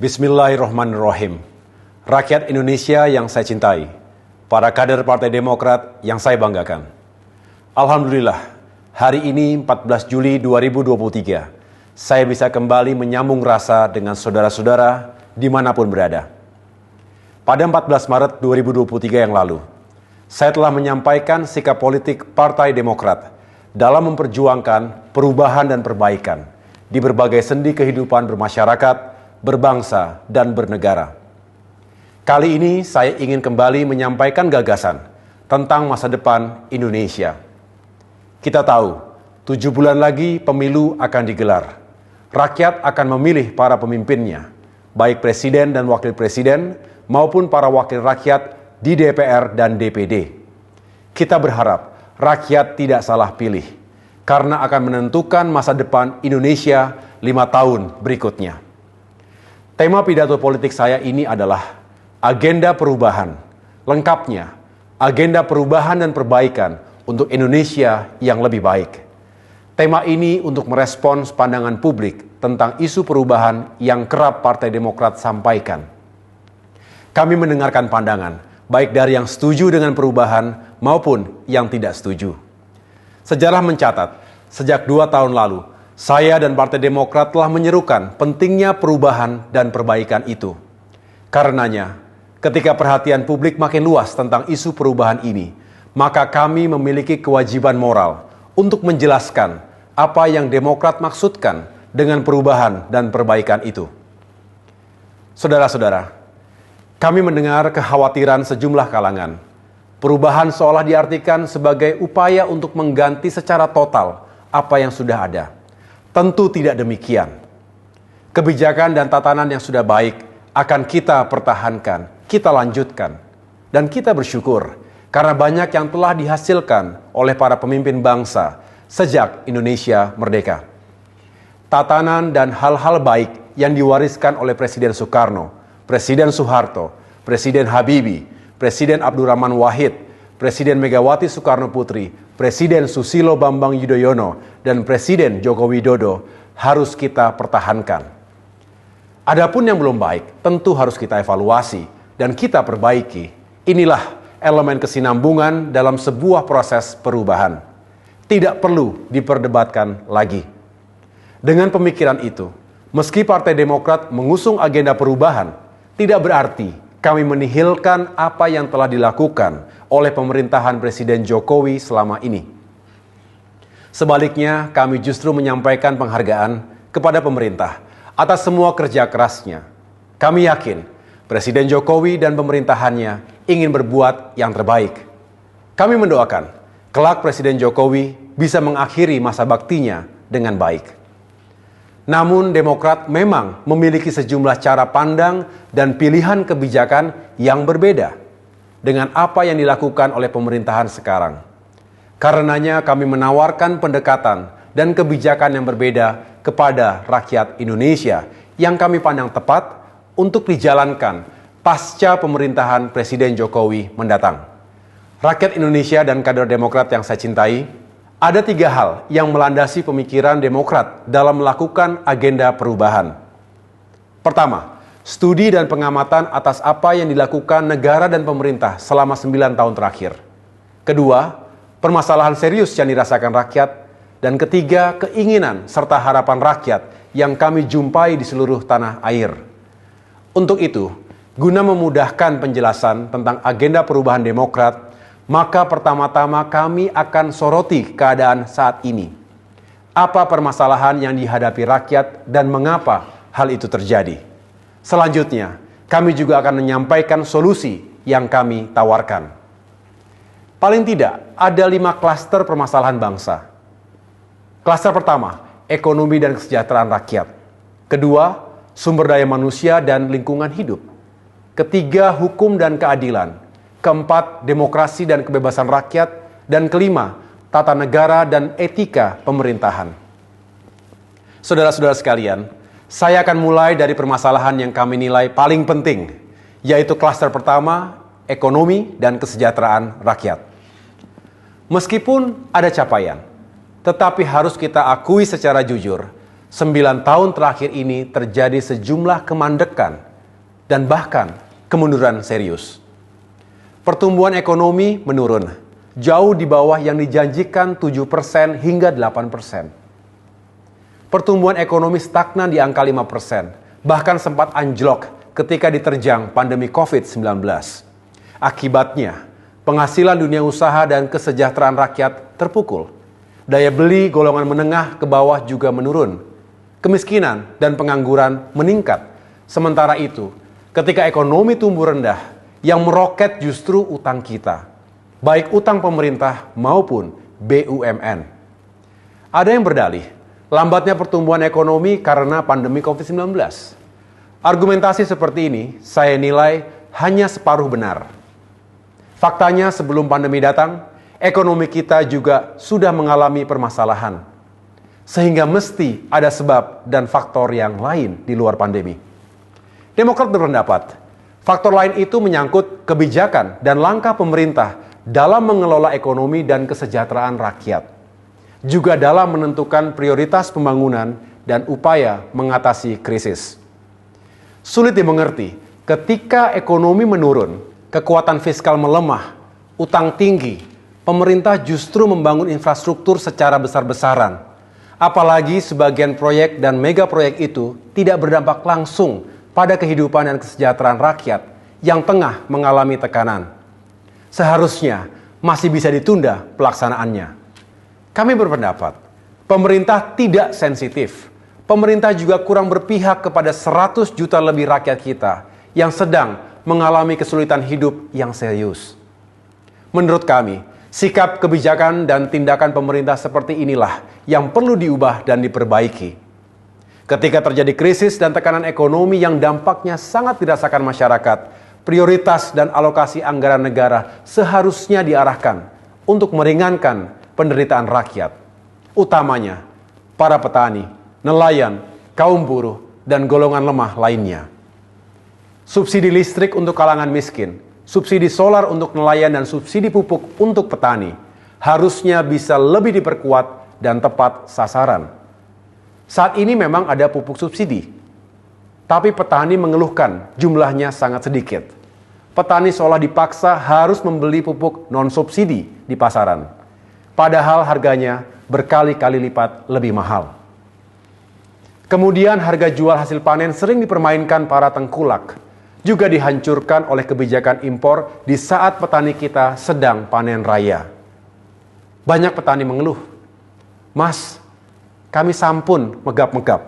Bismillahirrahmanirrahim. Rakyat Indonesia yang saya cintai, para kader Partai Demokrat yang saya banggakan. Alhamdulillah, hari ini 14 Juli 2023, saya bisa kembali menyambung rasa dengan saudara-saudara dimanapun berada. Pada 14 Maret 2023 yang lalu, saya telah menyampaikan sikap politik Partai Demokrat dalam memperjuangkan perubahan dan perbaikan di berbagai sendi kehidupan bermasyarakat, berbangsa, dan bernegara. Kali ini saya ingin kembali menyampaikan gagasan tentang masa depan Indonesia. Kita tahu, 7 bulan lagi pemilu akan digelar. Rakyat akan memilih para pemimpinnya, baik presiden dan wakil presiden maupun para wakil rakyat di DPR dan DPD. Kita berharap rakyat tidak salah pilih, karena akan menentukan masa depan Indonesia 5 tahun berikutnya. Tema pidato politik saya ini adalah agenda perubahan, lengkapnya agenda perubahan dan perbaikan untuk Indonesia yang lebih baik. Tema ini untuk merespons pandangan publik tentang isu perubahan yang kerap Partai Demokrat sampaikan. Kami mendengarkan pandangan, baik dari yang setuju dengan perubahan maupun yang tidak setuju. Sejarah mencatat, sejak 2 tahun lalu, saya dan Partai Demokrat telah menyerukan pentingnya perubahan dan perbaikan itu. Karenanya, ketika perhatian publik makin luas tentang isu perubahan ini, maka kami memiliki kewajiban moral untuk menjelaskan apa yang Demokrat maksudkan dengan perubahan dan perbaikan itu. Saudara-saudara, kami mendengar kekhawatiran sejumlah kalangan. Perubahan seolah diartikan sebagai upaya untuk mengganti secara total apa yang sudah ada. Tentu tidak demikian. Kebijakan dan tatanan yang sudah baik akan kita pertahankan, kita lanjutkan. Dan kita bersyukur karena banyak yang telah dihasilkan oleh para pemimpin bangsa sejak Indonesia merdeka. Tatanan dan hal-hal baik yang diwariskan oleh Presiden Soekarno, Presiden Soeharto, Presiden Habibie, Presiden Abdurrahman Wahid, Presiden Megawati Soekarno Putri, Presiden Susilo Bambang Yudhoyono, dan Presiden Joko Widodo harus kita pertahankan. Adapun yang belum baik tentu harus kita evaluasi dan kita perbaiki. Inilah elemen kesinambungan dalam sebuah proses perubahan. Tidak perlu diperdebatkan lagi. Dengan pemikiran itu, meski Partai Demokrat mengusung agenda perubahan, tidak berarti kami menihilkan apa yang telah dilakukan oleh pemerintahan Presiden Jokowi selama ini. Sebaliknya, kami justru menyampaikan penghargaan kepada pemerintah atas semua kerja kerasnya. Kami yakin Presiden Jokowi dan pemerintahannya ingin berbuat yang terbaik. Kami mendoakan kelak Presiden Jokowi bisa mengakhiri masa baktinya dengan baik. Namun Demokrat memang memiliki sejumlah cara pandang dan pilihan kebijakan yang berbeda dengan apa yang dilakukan oleh pemerintahan sekarang. Karenanya kami menawarkan pendekatan dan kebijakan yang berbeda kepada rakyat Indonesia yang kami pandang tepat untuk dijalankan pasca pemerintahan Presiden Jokowi mendatang. Rakyat Indonesia dan kader Demokrat yang saya cintai, ada 3 hal yang melandasi pemikiran Demokrat dalam melakukan agenda perubahan. Pertama, studi dan pengamatan atas apa yang dilakukan negara dan pemerintah selama 9 tahun terakhir. Kedua, permasalahan serius yang dirasakan rakyat. Dan ketiga, keinginan serta harapan rakyat yang kami jumpai di seluruh tanah air. Untuk itu, guna memudahkan penjelasan tentang agenda perubahan Demokrat, maka pertama-tama kami akan soroti keadaan saat ini. Apa permasalahan yang dihadapi rakyat dan mengapa hal itu terjadi? Selanjutnya, kami juga akan menyampaikan solusi yang kami tawarkan. Paling tidak, ada 5 klaster permasalahan bangsa. Klaster pertama, ekonomi dan kesejahteraan rakyat. Kedua, sumber daya manusia dan lingkungan hidup. Ketiga, hukum dan keadilan. Keempat, demokrasi dan kebebasan rakyat. Dan kelima, tata negara dan etika pemerintahan. Saudara-saudara sekalian, saya akan mulai dari permasalahan yang kami nilai paling penting, yaitu klaster pertama, ekonomi dan kesejahteraan rakyat. Meskipun ada capaian, tetapi harus kita akui secara jujur, 9 tahun terakhir ini terjadi sejumlah kemandekan dan bahkan kemunduran serius. Pertumbuhan ekonomi menurun, jauh di bawah yang dijanjikan 7% hingga 8%. Pertumbuhan ekonomi stagnan di angka 5%, bahkan sempat anjlok ketika diterjang pandemi COVID-19. Akibatnya, penghasilan dunia usaha dan kesejahteraan rakyat terpukul. Daya beli golongan menengah ke bawah juga menurun. Kemiskinan dan pengangguran meningkat. Sementara itu, ketika ekonomi tumbuh rendah, yang meroket justru utang kita, baik utang pemerintah maupun BUMN. Ada yang berdalih, lambatnya pertumbuhan ekonomi karena pandemi COVID-19. Argumentasi seperti ini saya nilai hanya separuh benar. Faktanya sebelum pandemi datang, ekonomi kita juga sudah mengalami permasalahan. Sehingga mesti ada sebab dan faktor yang lain di luar pandemi. Demokrat berpendapat, faktor lain itu menyangkut kebijakan dan langkah pemerintah dalam mengelola ekonomi dan kesejahteraan rakyat. Juga dalam menentukan prioritas pembangunan dan upaya mengatasi krisis. Sulit dimengerti ketika ekonomi menurun, kekuatan fiskal melemah, utang tinggi, pemerintah justru membangun infrastruktur secara besar-besaran. Apalagi sebagian proyek dan mega proyek itu tidak berdampak langsung pada kehidupan dan kesejahteraan rakyat yang tengah mengalami tekanan. Seharusnya masih bisa ditunda pelaksanaannya. Kami berpendapat, pemerintah tidak sensitif. Pemerintah juga kurang berpihak kepada 100 juta lebih rakyat kita yang sedang mengalami kesulitan hidup yang serius. Menurut kami, sikap kebijakan dan tindakan pemerintah seperti inilah yang perlu diubah dan diperbaiki. Ketika terjadi krisis dan tekanan ekonomi yang dampaknya sangat dirasakan masyarakat, prioritas dan alokasi anggaran negara seharusnya diarahkan untuk meringankan penderitaan rakyat, utamanya para petani, nelayan, kaum buruh, dan golongan lemah lainnya. Subsidi listrik untuk kalangan miskin, subsidi solar untuk nelayan dan subsidi pupuk untuk petani harusnya bisa lebih diperkuat dan tepat sasaran. Saat ini memang ada pupuk subsidi, tapi petani mengeluhkan jumlahnya sangat sedikit. Petani seolah dipaksa harus membeli pupuk non-subsidi di pasaran, padahal harganya berkali-kali lipat lebih mahal. Kemudian harga jual hasil panen sering dipermainkan para tengkulak, juga dihancurkan oleh kebijakan impor di saat petani kita sedang panen raya. Banyak petani mengeluh, "Mas, kami sampun megap-megap."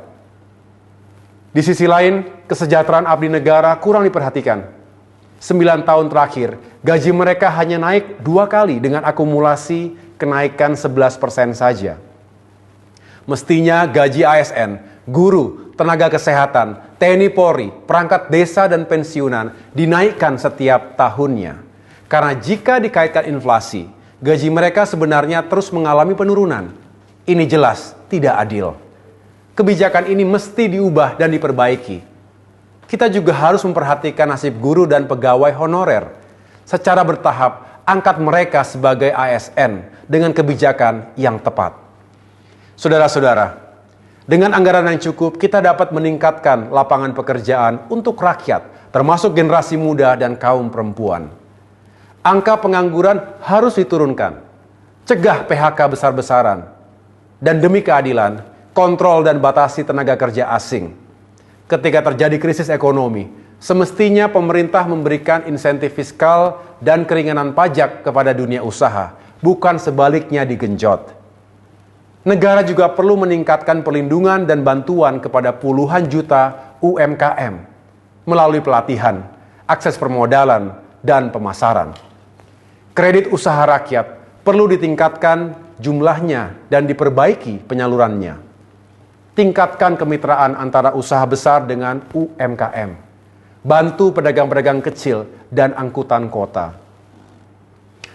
Di sisi lain, kesejahteraan abdi negara kurang diperhatikan. 9 tahun terakhir, gaji mereka hanya naik 2 kali dengan akumulasi kenaikan 11% saja. Mestinya gaji ASN, guru, tenaga kesehatan, TNI Polri, perangkat desa dan pensiunan dinaikkan setiap tahunnya. Karena jika dikaitkan inflasi, gaji mereka sebenarnya terus mengalami penurunan. Ini jelas tidak adil. Kebijakan ini mesti diubah dan diperbaiki. Kita juga harus memperhatikan nasib guru dan pegawai honorer. Secara bertahap, angkat mereka sebagai ASN dengan kebijakan yang tepat. Saudara-saudara, dengan anggaran yang cukup, kita dapat meningkatkan lapangan pekerjaan untuk rakyat, termasuk generasi muda dan kaum perempuan. Angka pengangguran harus diturunkan, cegah PHK besar-besaran, dan demi keadilan, kontrol dan batasi tenaga kerja asing. Ketika terjadi krisis ekonomi, semestinya pemerintah memberikan insentif fiskal dan keringanan pajak kepada dunia usaha, bukan sebaliknya digenjot. Negara juga perlu meningkatkan perlindungan dan bantuan kepada puluhan juta UMKM melalui pelatihan, akses permodalan, dan pemasaran. Kredit usaha rakyat perlu ditingkatkan jumlahnya dan diperbaiki penyalurannya. Tingkatkan kemitraan antara usaha besar dengan UMKM. Bantu pedagang-pedagang kecil dan angkutan kota.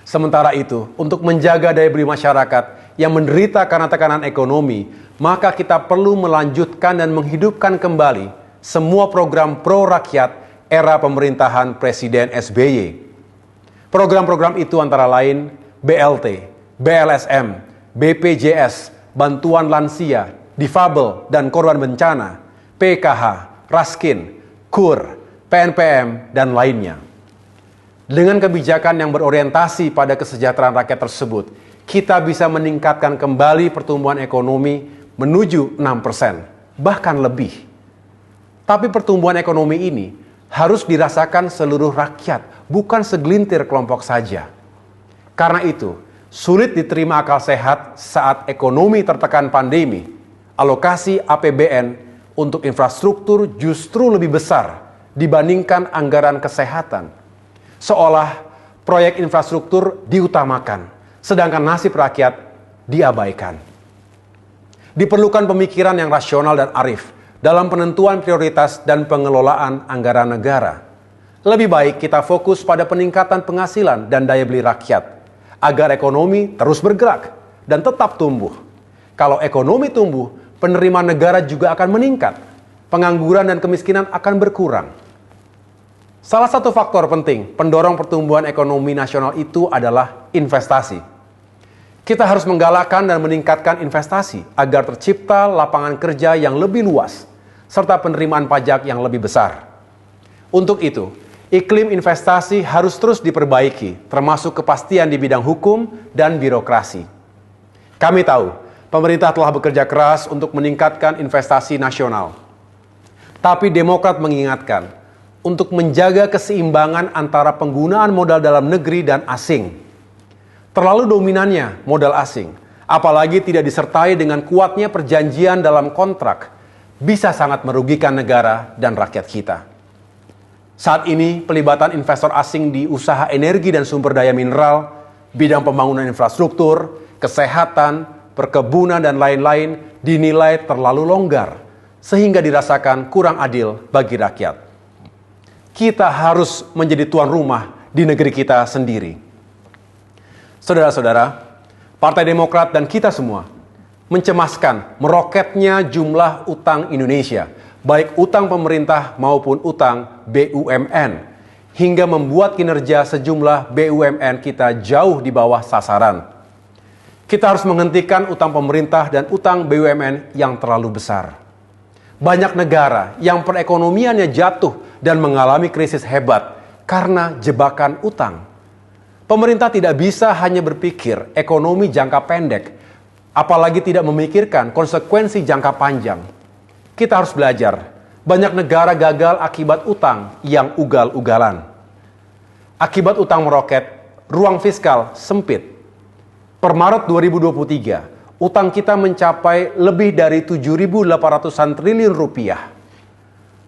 Sementara itu, untuk menjaga daya beli masyarakat yang menderita karena tekanan ekonomi, maka kita perlu melanjutkan dan menghidupkan kembali semua program pro-rakyat era pemerintahan Presiden SBY. Program-program itu antara lain BLT, BLSM, BPJS, bantuan lansia, difabel dan korban bencana, PKH, Raskin, KUR, PNPM, dan lainnya. Dengan kebijakan yang berorientasi pada kesejahteraan rakyat tersebut, kita bisa meningkatkan kembali pertumbuhan ekonomi menuju 6%, bahkan lebih. Tapi pertumbuhan ekonomi ini harus dirasakan seluruh rakyat, bukan segelintir kelompok saja. Karena itu, sulit diterima akal sehat saat ekonomi tertekan pandemi, alokasi APBN untuk infrastruktur justru lebih besar dibandingkan anggaran kesehatan. Seolah proyek infrastruktur diutamakan, sedangkan nasib rakyat diabaikan. Diperlukan pemikiran yang rasional dan arif dalam penentuan prioritas dan pengelolaan anggaran negara. Lebih baik kita fokus pada peningkatan penghasilan dan daya beli rakyat, agar ekonomi terus bergerak dan tetap tumbuh. Kalau ekonomi tumbuh, penerimaan negara juga akan meningkat, pengangguran dan kemiskinan akan berkurang. Salah satu faktor penting pendorong pertumbuhan ekonomi nasional itu adalah investasi. Kita harus menggalakkan dan meningkatkan investasi agar tercipta lapangan kerja yang lebih luas, serta penerimaan pajak yang lebih besar. Untuk itu, iklim investasi harus terus diperbaiki, termasuk kepastian di bidang hukum dan birokrasi. Kami tahu, pemerintah telah bekerja keras untuk meningkatkan investasi nasional. Tapi Demokrat mengingatkan, untuk menjaga keseimbangan antara penggunaan modal dalam negeri dan asing. Terlalu dominannya modal asing, apalagi tidak disertai dengan kuatnya perjanjian dalam kontrak, bisa sangat merugikan negara dan rakyat kita. Saat ini, pelibatan investor asing di usaha energi dan sumber daya mineral, bidang pembangunan infrastruktur, kesehatan, perkebunan, dan lain-lain dinilai terlalu longgar, sehingga dirasakan kurang adil bagi rakyat. Kita harus menjadi tuan rumah di negeri kita sendiri. Saudara-saudara, Partai Demokrat dan kita semua mencemaskan meroketnya jumlah utang Indonesia, baik utang pemerintah maupun utang BUMN, hingga membuat kinerja sejumlah BUMN kita jauh di bawah sasaran. Kita harus menghentikan utang pemerintah dan utang BUMN yang terlalu besar. Banyak negara yang perekonomiannya jatuh dan mengalami krisis hebat karena jebakan utang. Pemerintah tidak bisa hanya berpikir ekonomi jangka pendek, apalagi tidak memikirkan konsekuensi jangka panjang. Kita harus belajar, banyak negara gagal akibat utang yang ugal-ugalan. Akibat utang meroket, ruang fiskal sempit. Per Maret 2023, utang kita mencapai lebih dari 7.800-an triliun rupiah.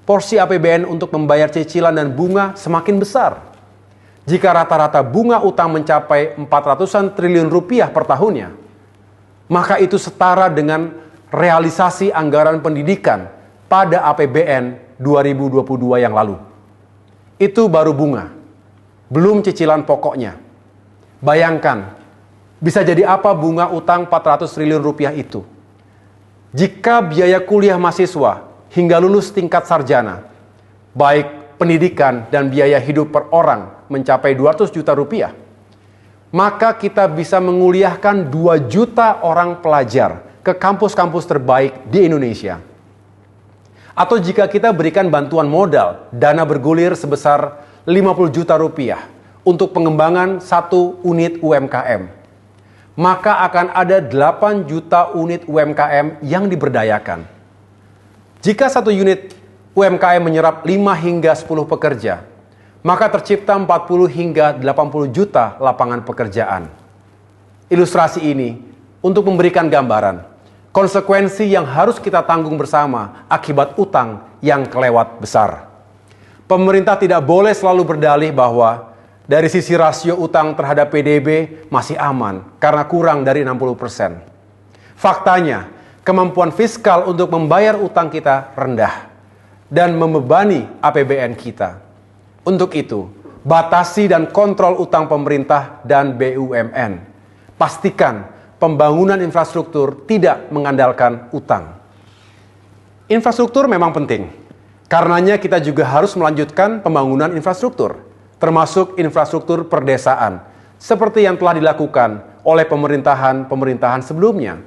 Porsi APBN untuk membayar cicilan dan bunga semakin besar. Jika rata-rata bunga utang mencapai 400-an triliun rupiah per tahunnya, maka itu setara dengan realisasi anggaran pendidikan pada APBN 2022 yang lalu. Itu baru bunga, belum cicilan pokoknya. Bayangkan, bisa jadi apa bunga utang 400 triliun rupiah itu? Jika biaya kuliah mahasiswa hingga lulus tingkat sarjana, baik pendidikan dan biaya hidup per orang mencapai 200 juta rupiah, maka kita bisa menguliahkan 2 juta orang pelajar ke kampus-kampus terbaik di Indonesia. Atau jika kita berikan bantuan modal, dana bergulir sebesar 50 juta rupiah untuk pengembangan 1 unit UMKM, maka akan ada 8 juta unit UMKM yang diberdayakan. Jika 1 unit UMKM menyerap 5 hingga 10 pekerja, maka tercipta 40 hingga 80 juta lapangan pekerjaan. Ilustrasi ini untuk memberikan gambaran konsekuensi yang harus kita tanggung bersama akibat utang yang kelewat besar. Pemerintah tidak boleh selalu berdalih bahwa dari sisi rasio utang terhadap PDB masih aman karena kurang dari 60%. Faktanya, kemampuan fiskal untuk membayar utang kita rendah dan membebani APBN kita. Untuk itu, batasi dan kontrol utang pemerintah dan BUMN. Pastikan pembangunan infrastruktur tidak mengandalkan utang. Infrastruktur memang penting. Karenanya kita juga harus melanjutkan pembangunan infrastruktur, termasuk infrastruktur perdesaan, seperti yang telah dilakukan oleh pemerintahan-pemerintahan sebelumnya.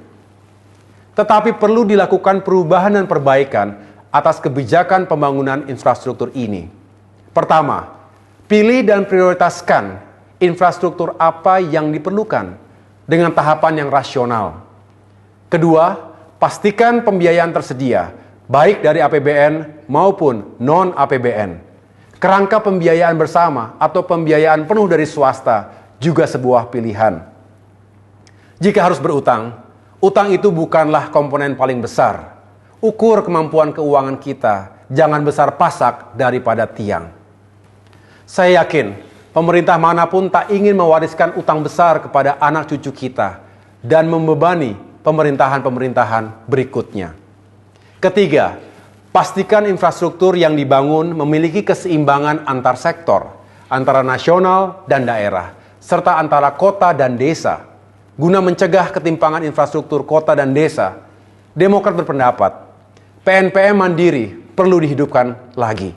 Tetapi perlu dilakukan perubahan dan perbaikan atas kebijakan pembangunan infrastruktur ini. Pertama, pilih dan prioritaskan infrastruktur apa yang diperlukan dengan tahapan yang rasional. Kedua, pastikan pembiayaan tersedia, baik dari APBN maupun non-APBN. Kerangka pembiayaan bersama atau pembiayaan penuh dari swasta juga sebuah pilihan. Jika harus berutang, utang itu bukanlah komponen paling besar. Ukur kemampuan keuangan kita, jangan besar pasak daripada tiang. Saya yakin, pemerintah manapun tak ingin mewariskan utang besar kepada anak cucu kita dan membebani pemerintahan-pemerintahan berikutnya. Ketiga, pastikan infrastruktur yang dibangun memiliki keseimbangan antar sektor, antara nasional dan daerah, serta antara kota dan desa. Guna mencegah ketimpangan infrastruktur kota dan desa, Demokrat berpendapat PNPM mandiri perlu dihidupkan lagi.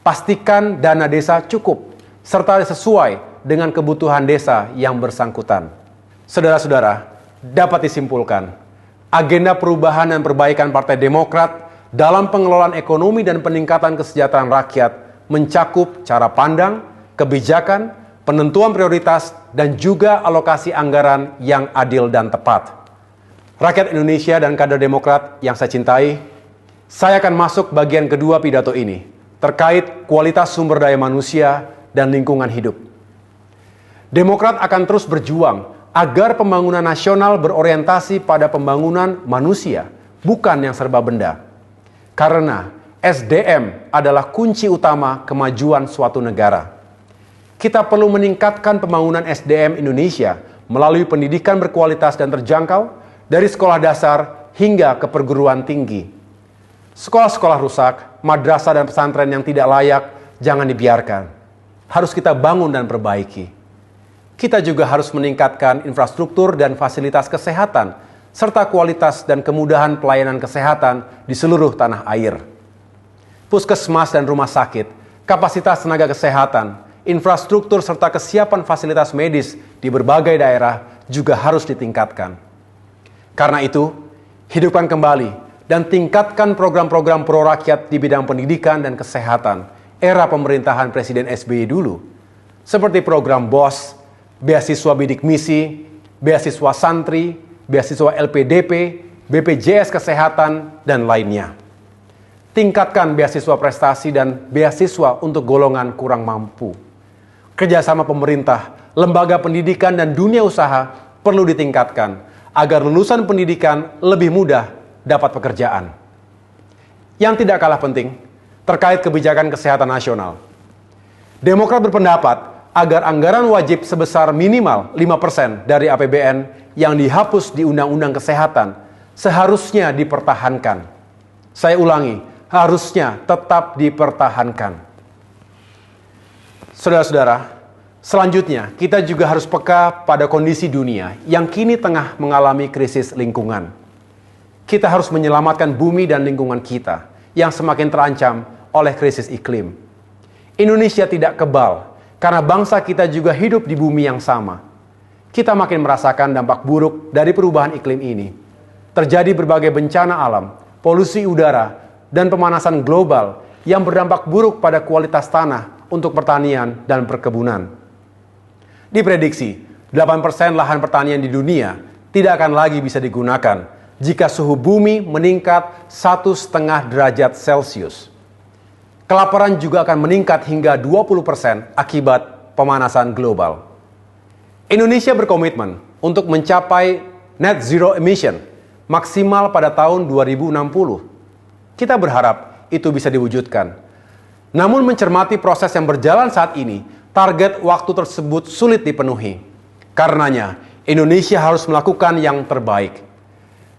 Pastikan dana desa cukup, serta sesuai dengan kebutuhan desa yang bersangkutan. Saudara-saudara, dapat disimpulkan, agenda perubahan dan perbaikan Partai Demokrat dalam pengelolaan ekonomi dan peningkatan kesejahteraan rakyat mencakup cara pandang, kebijakan, penentuan prioritas, dan juga alokasi anggaran yang adil dan tepat. Rakyat Indonesia dan kader Demokrat yang saya cintai, saya akan masuk bagian kedua pidato ini, terkait kualitas sumber daya manusia dan lingkungan hidup. Demokrat akan terus berjuang agar pembangunan nasional berorientasi pada pembangunan manusia, bukan yang serba benda. Karena SDM adalah kunci utama kemajuan suatu negara. Kita perlu meningkatkan pembangunan SDM Indonesia melalui pendidikan berkualitas dan terjangkau dari sekolah dasar hingga ke perguruan tinggi. Sekolah-sekolah rusak, madrasah dan pesantren yang tidak layak, jangan dibiarkan. Harus kita bangun dan perbaiki. Kita juga harus meningkatkan infrastruktur dan fasilitas kesehatan, serta kualitas dan kemudahan pelayanan kesehatan di seluruh tanah air. Puskesmas dan rumah sakit, kapasitas tenaga kesehatan, infrastruktur serta kesiapan fasilitas medis di berbagai daerah juga harus ditingkatkan. Karena itu, hidupkan kembali dan tingkatkan program-program pro rakyat di bidang pendidikan dan kesehatan era pemerintahan Presiden SBY dulu, seperti program BOS, beasiswa bidik misi, beasiswa santri, beasiswa LPDP, BPJS Kesehatan, dan lainnya. Tingkatkan beasiswa prestasi dan beasiswa untuk golongan kurang mampu. Kerjasama pemerintah, lembaga pendidikan, dan dunia usaha perlu ditingkatkan agar lulusan pendidikan lebih mudah dapat pekerjaan. Yang tidak kalah penting, terkait kebijakan kesehatan nasional. Demokrat berpendapat agar anggaran wajib sebesar minimal 5% dari APBN yang dihapus di Undang-Undang Kesehatan seharusnya dipertahankan. Saya ulangi, harusnya tetap dipertahankan. Saudara-saudara, selanjutnya kita juga harus peka pada kondisi dunia yang kini tengah mengalami krisis lingkungan. Kita harus menyelamatkan bumi dan lingkungan kita yang semakin terancam oleh krisis iklim. Indonesia tidak kebal karena bangsa kita juga hidup di bumi yang sama. Kita makin merasakan dampak buruk dari perubahan iklim ini. Terjadi berbagai bencana alam, polusi udara, dan pemanasan global yang berdampak buruk pada kualitas tanah untuk pertanian dan perkebunan. Diprediksi, 8% lahan pertanian di dunia tidak akan lagi bisa digunakan jika suhu bumi meningkat 1,5 derajat Celcius. Kelaparan juga akan meningkat hingga 20% akibat pemanasan global. Indonesia berkomitmen untuk mencapai net zero emission maksimal pada tahun 2060. Kita berharap itu bisa diwujudkan. Namun mencermati proses yang berjalan saat ini, target waktu tersebut sulit dipenuhi. Karenanya, Indonesia harus melakukan yang terbaik.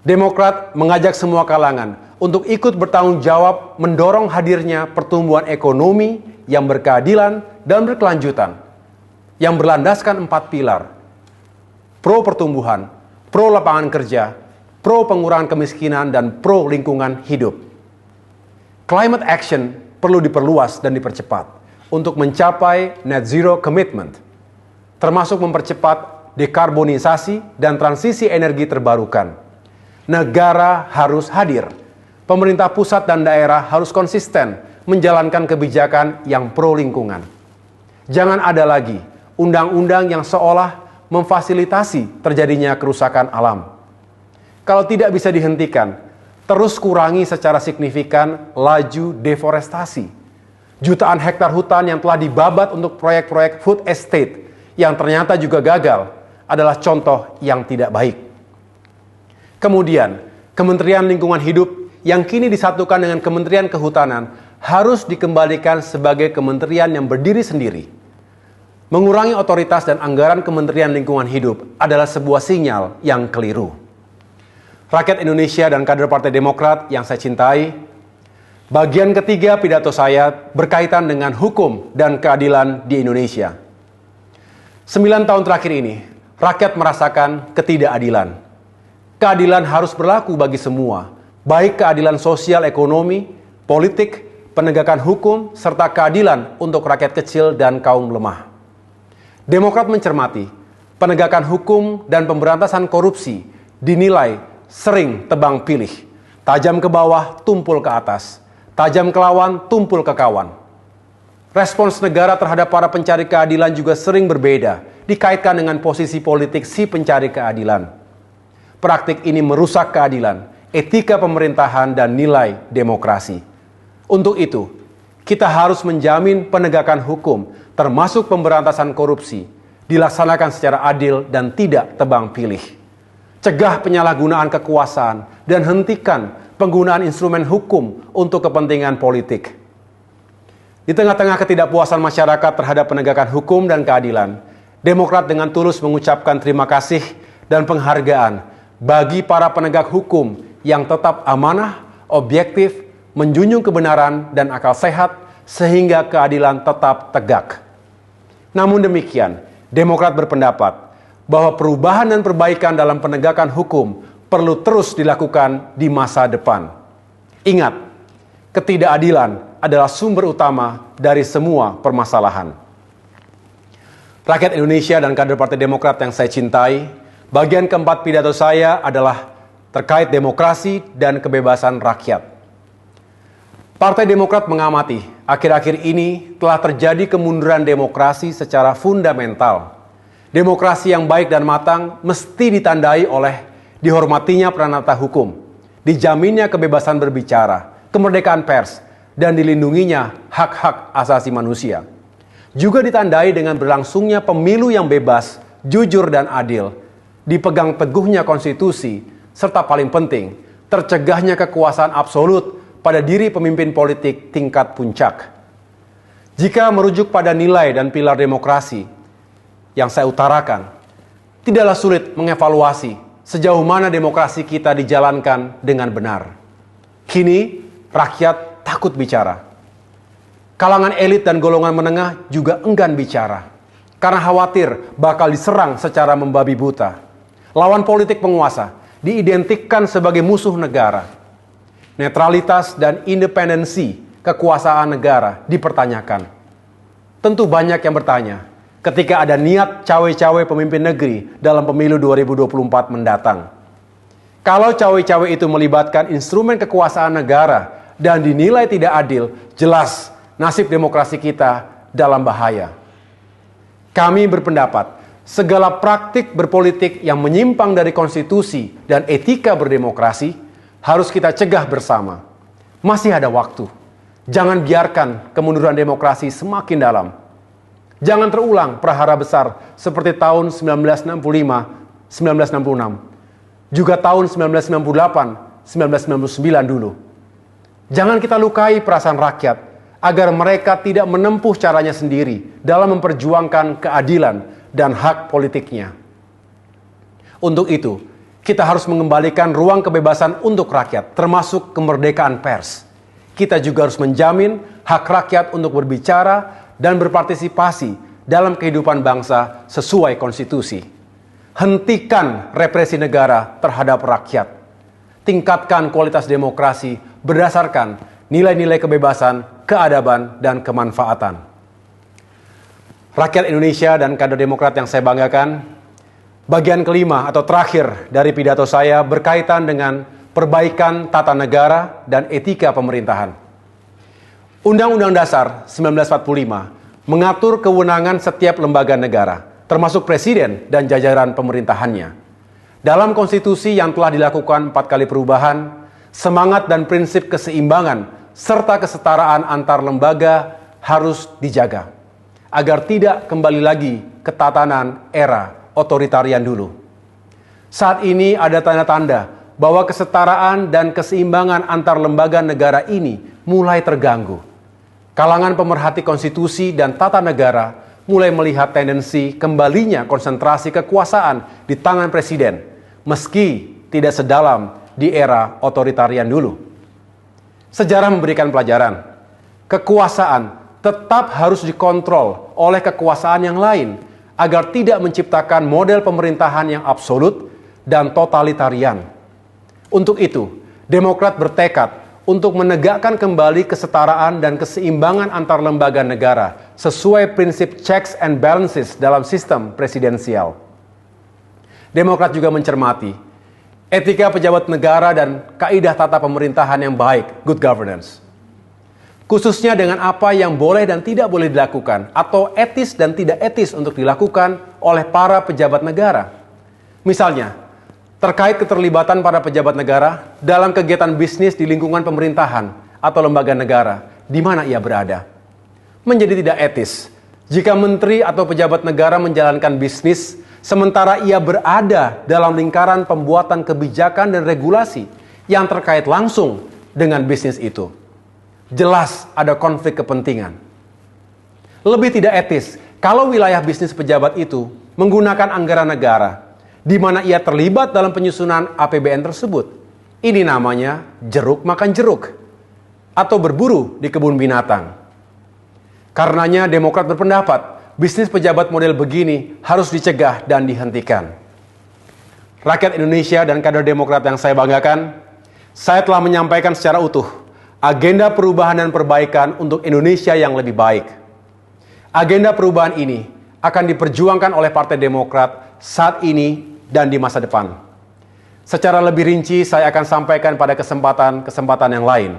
Demokrat mengajak semua kalangan untuk ikut bertanggung jawab mendorong hadirnya pertumbuhan ekonomi yang berkeadilan dan berkelanjutan, yang berlandaskan 4 pilar: pro pertumbuhan, pro lapangan kerja, pro pengurangan kemiskinan, dan pro lingkungan hidup. Climate action perlu diperluas dan dipercepat untuk mencapai net zero commitment, termasuk mempercepat dekarbonisasi dan transisi energi terbarukan. Negara harus hadir. Pemerintah pusat dan daerah harus konsisten menjalankan kebijakan yang pro lingkungan. Jangan ada lagi undang-undang yang seolah memfasilitasi terjadinya kerusakan alam. Kalau tidak bisa dihentikan, terus kurangi secara signifikan laju deforestasi. Jutaan hektar hutan yang telah dibabat untuk proyek-proyek food estate yang ternyata juga gagal adalah contoh yang tidak baik. Kemudian, Kementerian Lingkungan Hidup yang kini disatukan dengan Kementerian Kehutanan harus dikembalikan sebagai kementerian yang berdiri sendiri. Mengurangi otoritas dan anggaran Kementerian Lingkungan Hidup adalah sebuah sinyal yang keliru. Rakyat Indonesia dan kader Partai Demokrat yang saya cintai, bagian ketiga pidato saya berkaitan dengan hukum dan keadilan di Indonesia. 9 tahun terakhir ini, rakyat merasakan ketidakadilan. Keadilan harus berlaku bagi semua, baik keadilan sosial ekonomi, politik, penegakan hukum, serta keadilan untuk rakyat kecil dan kaum lemah. Demokrat mencermati, penegakan hukum dan pemberantasan korupsi dinilai sering tebang pilih, tajam ke bawah, tumpul ke atas, tajam ke lawan, tumpul ke kawan. Respons negara terhadap para pencari keadilan juga sering berbeda, dikaitkan dengan posisi politik si pencari keadilan. Praktik ini merusak keadilan, etika pemerintahan, dan nilai demokrasi. Untuk itu, kita harus menjamin penegakan hukum, termasuk pemberantasan korupsi, dilaksanakan secara adil dan tidak tebang pilih. Cegah penyalahgunaan kekuasaan dan hentikan penggunaan instrumen hukum untuk kepentingan politik. Di tengah-tengah ketidakpuasan masyarakat terhadap penegakan hukum dan keadilan, Demokrat dengan tulus mengucapkan terima kasih dan penghargaan bagi para penegak hukum yang tetap amanah, objektif, menjunjung kebenaran dan akal sehat sehingga keadilan tetap tegak. Namun demikian, Demokrat berpendapat bahwa perubahan dan perbaikan dalam penegakan hukum perlu terus dilakukan di masa depan. Ingat, ketidakadilan adalah sumber utama dari semua permasalahan. Rakyat Indonesia dan kader Partai Demokrat yang saya cintai, bagian keempat pidato saya adalah terkait demokrasi dan kebebasan rakyat. Partai Demokrat mengamati, akhir-akhir ini telah terjadi kemunduran demokrasi secara fundamental. Demokrasi yang baik dan matang mesti ditandai oleh dihormatinya pranata hukum, dijaminnya kebebasan berbicara, kemerdekaan pers, dan dilindunginya hak-hak asasi manusia. Juga ditandai dengan berlangsungnya pemilu yang bebas, jujur, dan adil, dipegang teguhnya konstitusi, serta paling penting, tercegahnya kekuasaan absolut pada diri pemimpin politik tingkat puncak. Jika merujuk pada nilai dan pilar demokrasi yang saya utarakan, tidaklah sulit mengevaluasi sejauh mana demokrasi kita dijalankan dengan benar. Kini, rakyat takut bicara. Kalangan elit dan golongan menengah juga enggan bicara, karena khawatir bakal diserang secara membabi buta. Lawan politik penguasa diidentikan sebagai musuh negara. Netralitas dan independensi kekuasaan negara dipertanyakan. Tentu banyak yang bertanya, ketika ada niat cawe-cawe pemimpin negeri dalam pemilu 2024 mendatang. Kalau cawe-cawe itu melibatkan instrumen kekuasaan negara dan dinilai tidak adil, jelas nasib demokrasi kita dalam bahaya. Kami berpendapat, segala praktik berpolitik yang menyimpang dari konstitusi dan etika berdemokrasi harus kita cegah bersama. Masih ada waktu. Jangan biarkan kemunduran demokrasi semakin dalam. Jangan terulang prahara besar seperti tahun 1965, 1966. Juga tahun 1998, 1999 dulu. Jangan kita lukai perasaan rakyat agar mereka tidak menempuh caranya sendiri dalam memperjuangkan keadilan dan hak politiknya. Untuk itu, kita harus mengembalikan ruang kebebasan untuk rakyat, termasuk kemerdekaan pers. Kita juga harus menjamin hak rakyat untuk berbicara dan berpartisipasi dalam kehidupan bangsa sesuai konstitusi. Hentikan represi negara terhadap rakyat. Tingkatkan kualitas demokrasi berdasarkan nilai-nilai kebebasan, keadaban, dan kemanfaatan. Rakyat Indonesia dan kader Demokrat yang saya banggakan, Bagian kelima atau terakhir dari pidato saya berkaitan dengan perbaikan tata negara dan etika pemerintahan. Undang-Undang Dasar 1945 mengatur kewenangan setiap lembaga negara, termasuk presiden dan jajaran pemerintahannya. Dalam konstitusi yang telah dilakukan 4 kali perubahan, semangat dan prinsip keseimbangan serta kesetaraan antar lembaga harus dijaga, agar tidak kembali lagi ke tatanan era otoritarian dulu. Saat ini ada tanda-tanda bahwa kesetaraan dan keseimbangan antar lembaga negara ini mulai terganggu. Kalangan pemerhati konstitusi dan tata negara mulai melihat tendensi kembalinya konsentrasi kekuasaan di tangan presiden, meski tidak sedalam di era otoritarian dulu. Sejarah memberikan pelajaran, kekuasaan tetap harus dikontrol oleh kekuasaan yang lain, agar tidak menciptakan model pemerintahan yang absolut dan totalitarian. Untuk itu, Demokrat bertekad untuk menegakkan kembali kesetaraan dan keseimbangan antar lembaga negara sesuai prinsip checks and balances dalam sistem presidensial. Demokrat juga mencermati etika pejabat negara dan kaidah tata pemerintahan yang baik, good governance. Khususnya dengan apa yang boleh dan tidak boleh dilakukan, atau etis dan tidak etis untuk dilakukan oleh para pejabat negara. Misalnya, terkait keterlibatan para pejabat negara dalam kegiatan bisnis di lingkungan pemerintahan atau lembaga negara di mana ia berada. Menjadi tidak etis jika menteri atau pejabat negara menjalankan bisnis sementara ia berada dalam lingkaran pembuatan kebijakan dan regulasi yang terkait langsung dengan bisnis itu. Jelas ada konflik kepentingan. Lebih tidak etis kalau wilayah bisnis pejabat itu menggunakan anggaran negara di mana ia terlibat dalam penyusunan APBN tersebut. Ini namanya jeruk makan jeruk atau berburu di kebun binatang. Karenanya Demokrat berpendapat bisnis pejabat model begini harus dicegah dan dihentikan. Rakyat Indonesia dan kader Demokrat yang saya banggakan, saya telah menyampaikan secara utuh agenda perubahan dan perbaikan untuk Indonesia yang lebih baik. Agenda perubahan ini akan diperjuangkan oleh Partai Demokrat saat ini dan di masa depan. Secara lebih rinci saya akan sampaikan pada kesempatan yang lain.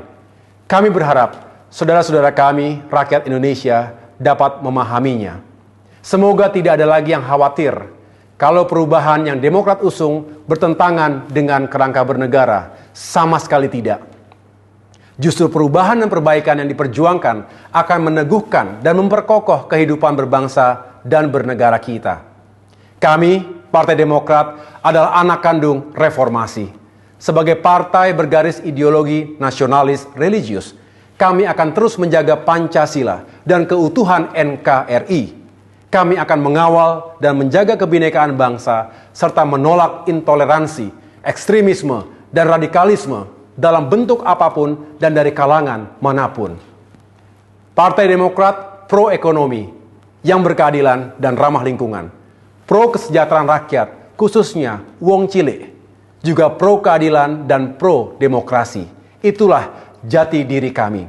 Kami berharap saudara-saudara kami, rakyat Indonesia, dapat memahaminya. Semoga tidak ada lagi yang khawatir kalau perubahan yang Demokrat usung bertentangan dengan kerangka bernegara. Sama sekali tidak. Justru perubahan dan perbaikan yang diperjuangkan akan meneguhkan dan memperkokoh kehidupan berbangsa dan bernegara kita. Kami, Partai Demokrat, adalah anak kandung reformasi. Sebagai partai bergaris ideologi nasionalis religius, kami akan terus menjaga Pancasila dan keutuhan NKRI. Kami akan mengawal dan menjaga kebinekaan bangsa serta menolak intoleransi, ekstremisme, dan radikalisme dalam bentuk apapun dan dari kalangan manapun. Partai Demokrat pro ekonomi yang berkeadilan dan ramah lingkungan, pro kesejahteraan rakyat, khususnya wong cilik, juga pro keadilan dan pro demokrasi. Itulah jati diri kami.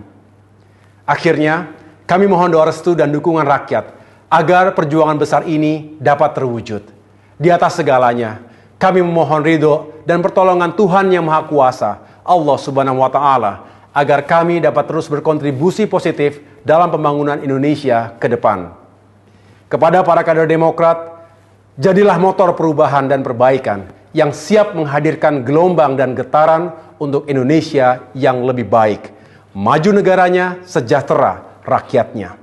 Akhirnya, kami mohon doa restu dan dukungan rakyat agar perjuangan besar ini dapat terwujud. Di atas segalanya, kami memohon ridho dan pertolongan Tuhan Yang Maha Kuasa, Allah Subhanahu wa Ta'ala, agar kami dapat terus berkontribusi positif dalam pembangunan Indonesia ke depan. Kepada para kader Demokrat, jadilah motor perubahan dan perbaikan yang siap menghadirkan gelombang dan getaran untuk Indonesia yang lebih baik, maju negaranya, sejahtera rakyatnya.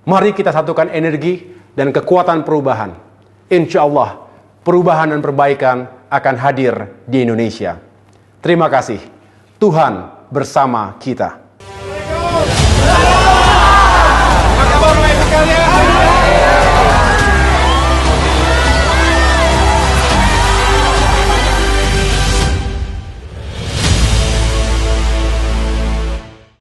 Mari kita satukan energi dan kekuatan perubahan. Insya Allah, perubahan dan perbaikan akan hadir di Indonesia. Terima kasih. Tuhan bersama kita. Apa kabar, Bapak Ibu sekalian?